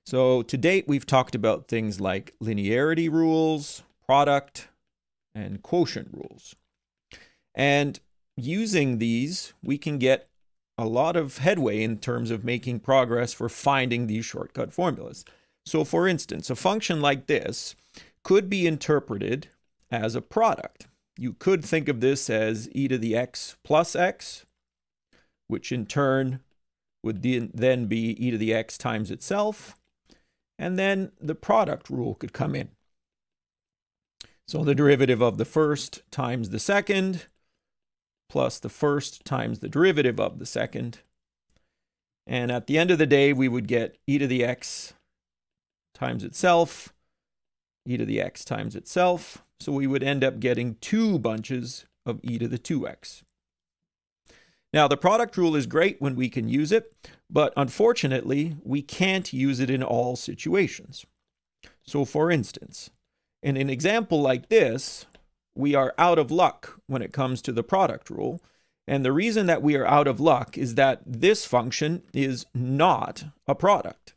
So to date, we've talked about things like linearity rules, product, and quotient rules. And using these, we can get a lot of headway in terms of making progress for finding these shortcut formulas. So for instance, a function like this could be interpreted as a product. You could think of this as e to the x plus x, which in turn would then be e to the x times itself. And then the product rule could come in. So the derivative of the first times the second plus the first times the derivative of the second. And at the end of the day, we would get e to the x times itself, e to the x times itself. So we would end up getting two bunches of e to the 2x. Now, the product rule is great when we can use it, but unfortunately, we can't use it in all situations. So for instance, in an example like this, we are out of luck when it comes to the product rule. And the reason that we are out of luck is that this function is not a product.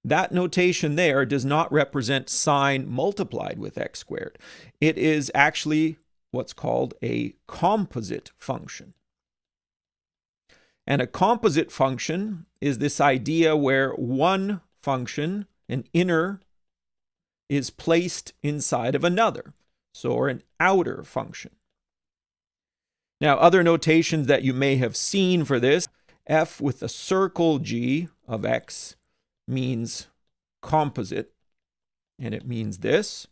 That notation there does not represent sine multiplied with x squared. It is actually what's called a composite function. And a composite function is this idea where one function, an inner, is placed inside of another, so or an outer function. Now, other notations that you may have seen for this, f with a circle g of x means composite, and it means this.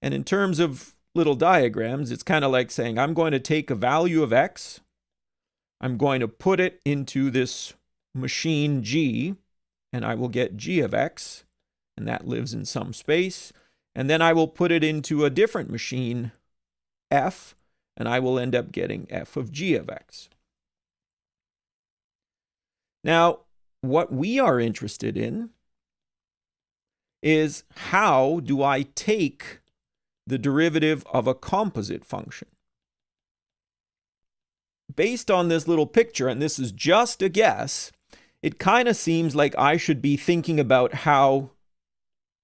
And in terms of little diagrams, it's kind of like saying, I'm going to take a value of x, I'm going to put it into this machine g, and I will get g of x, and that lives in some space. And then I will put it into a different machine, f, and I will end up getting f of g of x. Now, what we are interested in is how do I take the derivative of a composite function? Based on this little picture, and this is just a guess, it kind of seems like I should be thinking about how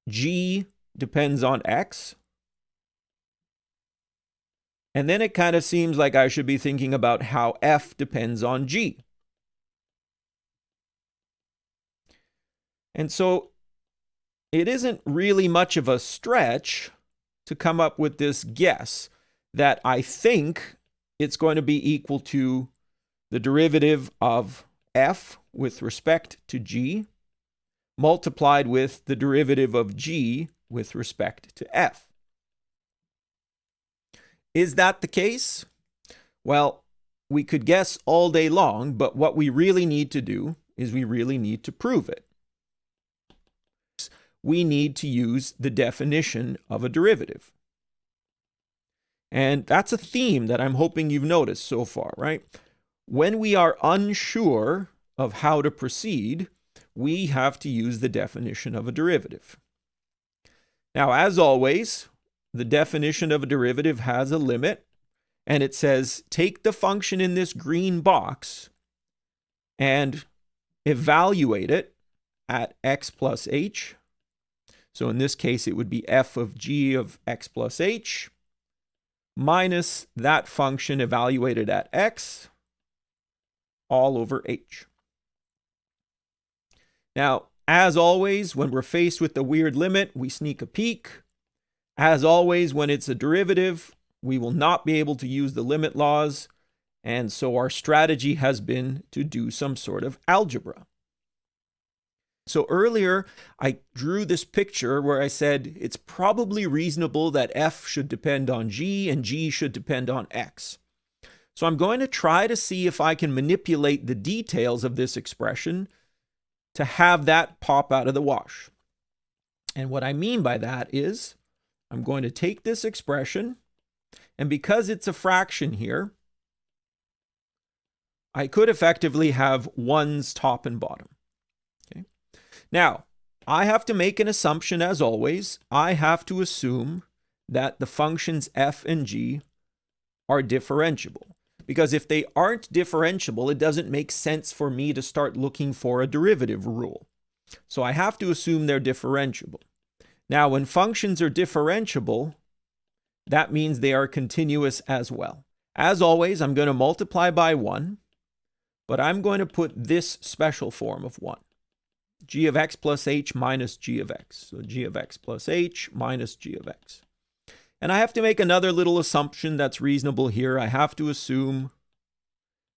g depends on x. And then it kind of seems like I should be thinking about how f depends on g. And so it isn't really much of a stretch to come up with this guess that I think it's going to be equal to the derivative of f with respect to g multiplied with the derivative of g with respect to f. Is that the case? Well, we could guess all day long, but what we really need to do is we really need to prove it. We need to use the definition of a derivative. And that's a theme that I'm hoping you've noticed so far, right? When we are unsure of how to proceed, we have to use the definition of a derivative. Now, as always, the definition of a derivative has a limit, and it says take the function in this green box and evaluate it at x plus h. So in this case, it would be f of g of x plus h minus that function evaluated at x all over h. Now, as always, when we're faced with the weird limit, we sneak a peek. As always, when it's a derivative, we will not be able to use the limit laws. And so our strategy has been to do some sort of algebra. So earlier, I drew this picture where I said it's probably reasonable that f should depend on g and g should depend on x. So I'm going to try to see if I can manipulate the details of this expression to have that pop out of the wash. And what I mean by that is I'm going to take this expression, and because it's a fraction here, I could effectively have ones top and bottom. Okay. Now, I have to make an assumption as always. I have to assume that the functions f and g are differentiable. Because if they aren't differentiable, it doesn't make sense for me to start looking for a derivative rule. So I have to assume they're differentiable. Now, when functions are differentiable, that means they are continuous as well. As always, I'm going to multiply by 1, but I'm going to put this special form of 1. G of x plus h minus g of x. So g of x plus h minus g of x. And I have to make another little assumption that's reasonable here. I have to assume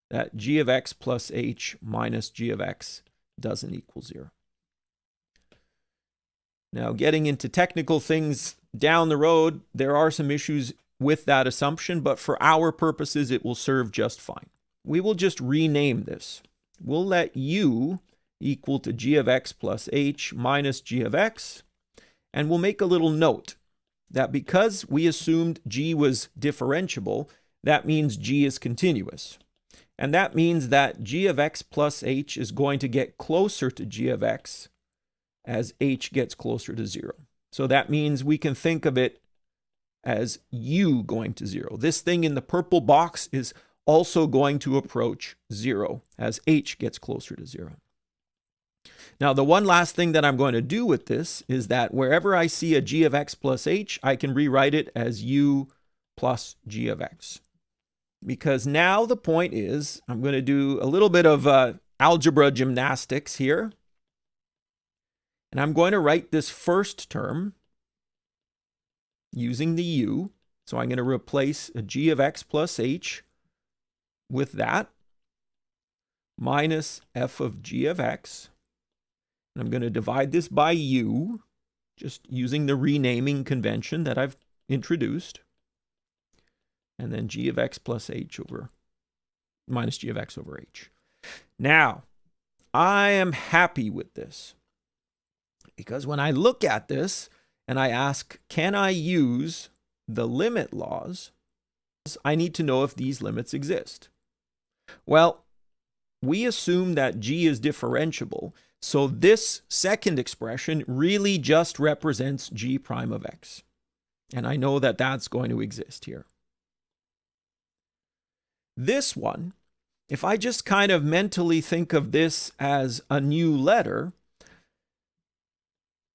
that g of x plus h minus g of x doesn't equal 0. Now, getting into technical things down the road, there are some issues with that assumption, but for our purposes, it will serve just fine. We will just rename this. We'll let u equal to g of x plus h minus g of x, and we'll make a little note that because we assumed g was differentiable, that means g is continuous. And that means that g of x plus h is going to get closer to g of x as h gets closer to 0. So that means we can think of it as u going to 0. This thing in the purple box is also going to approach 0 as h gets closer to 0. Now, the one last thing that I'm going to do with this is that wherever I see a g of x plus h, I can rewrite it as u plus g of x. Because now the point is, I'm going to do a little bit of algebra gymnastics here. And I'm going to write this first term using the u. So I'm going to replace a g of x plus h with that, minus f of g of x. And I'm going to divide this by u, just using the renaming convention that I've introduced. And then g of x plus h over minus g of x over h. Now, I am happy with this. Because when I look at this and I ask, can I use the limit laws? I need to know if these limits exist. Well, we assume that g is differentiable. So this second expression really just represents g prime of x. And I know that that's going to exist here. This one, if I just kind of mentally think of this as a new letter,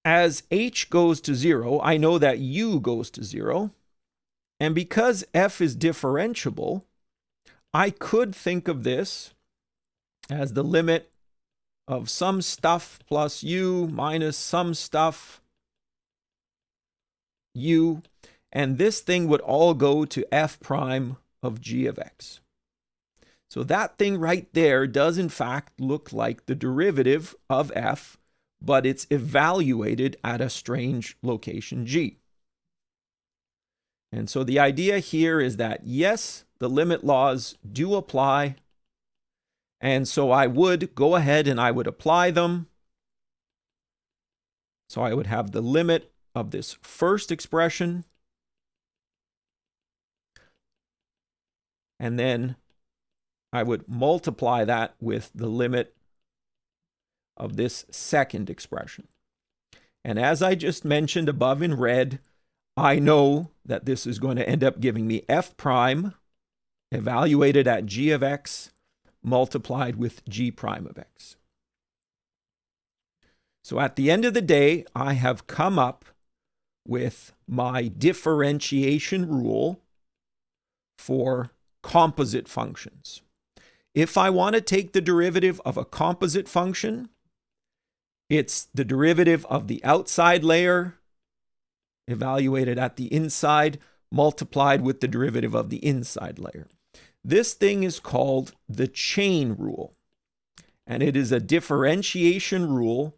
as h goes to 0, I know that u goes to 0. And because f is differentiable, I could think of this as the limit of some stuff plus u minus some stuff u. And this thing would all go to f prime of g of x. So that thing right there does in fact look like the derivative of f, but it's evaluated at a strange location g. And so the idea here is that yes, the limit laws do apply. And so I would go ahead and I would apply them. So I would have the limit of this first expression. And then I would multiply that with the limit of this second expression. And as I just mentioned above in red, I know that this is going to end up giving me f prime evaluated at g of x multiplied with g prime of x. So at the end of the day, I have come up with my differentiation rule for composite functions. If I want to take the derivative of a composite function, it's the derivative of the outside layer evaluated at the inside multiplied with the derivative of the inside layer. This thing is called the chain rule, and it is a differentiation rule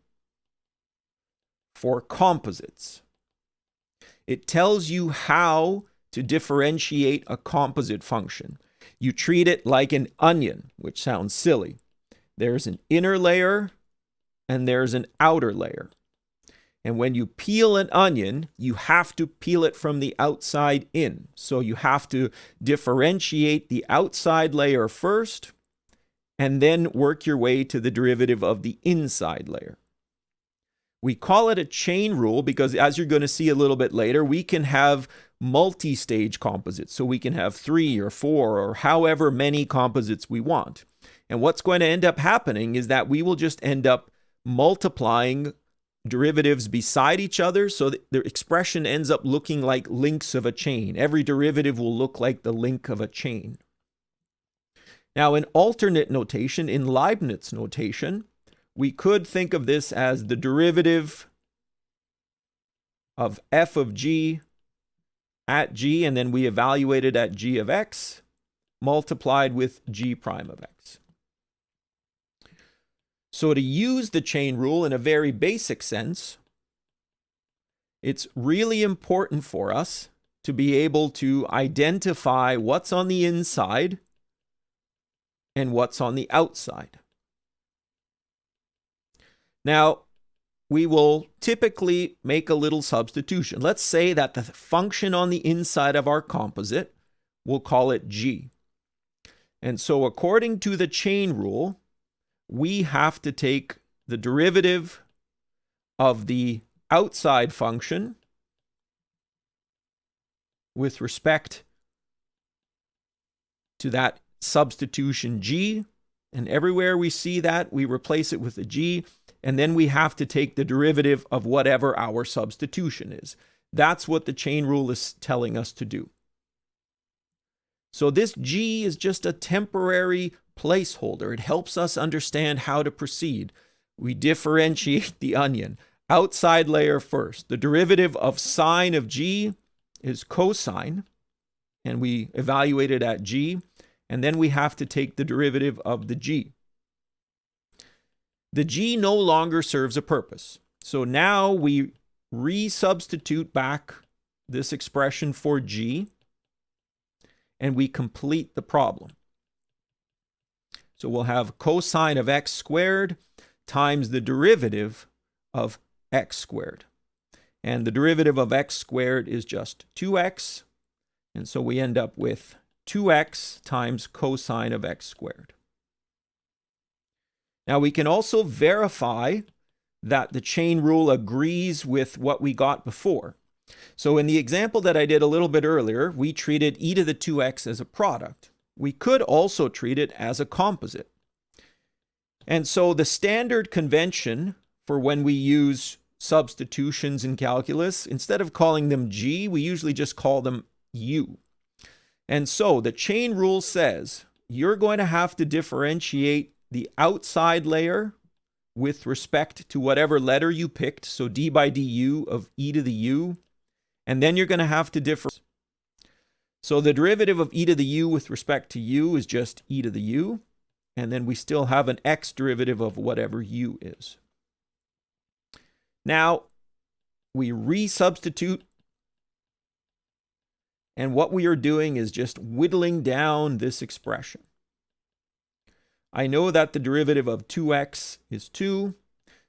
for composites. It tells you how to differentiate a composite function. You treat it like an onion, which sounds silly. There's an inner layer and there's an outer layer. And when you peel an onion, you have to peel it from the outside in. So you have to differentiate the outside layer first and then work your way to the derivative of the inside layer. We call it a chain rule because, as you're going to see a little bit later, we can have multi-stage composites. So we can have 3 or 4 or however many composites we want. And what's going to end up happening is that we will just end up multiplying derivatives beside each other so that the expression ends up looking like links of a chain. Every derivative will look like the link of a chain. Now, in alternate notation, in Leibniz notation, we could think of this as the derivative of f of g at g, and then we evaluate it at g of x, multiplied with g prime of x. So to use the chain rule in a very basic sense, it's really important for us to be able to identify what's on the inside and what's on the outside. Now, we will typically make a little substitution. Let's say that the function on the inside of our composite, we'll call it g. And so according to the chain rule, we have to take the derivative of the outside function with respect to that substitution g, and everywhere we see that, we replace it with a g, and then we have to take the derivative of whatever our substitution is. That's what the chain rule is telling us to do. So this g is just a temporary placeholder. It helps us understand how to proceed. We differentiate the onion. Outside layer first. The derivative of sine of g is cosine, and we evaluate it at g, and then we have to take the derivative of the g. The g no longer serves a purpose. So now we resubstitute back this expression for g, and we complete the problem. So we'll have cosine of x squared times the derivative of x squared. And the derivative of x squared is just 2x. And so we end up with 2x times cosine of x squared. Now we can also verify that the chain rule agrees with what we got before. So in the example that I did a little bit earlier, we treated e to the 2x as a product. We could also treat it as a composite. And so the standard convention for when we use substitutions in calculus, instead of calling them g, we usually just call them u. And so the chain rule says you're going to have to differentiate the outside layer with respect to whatever letter you picked, so d by du of e to the u, and then you're going to have to differentiate. So the derivative of e to the u with respect to u is just e to the u, and then we still have an x derivative of whatever u is. Now, we resubstitute, and what we are doing is just whittling down this expression. I know that the derivative of 2x is 2,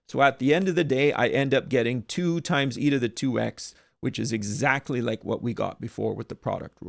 so at the end of the day, I end up getting 2 times e to the 2x, which is exactly like what we got before with the product rule.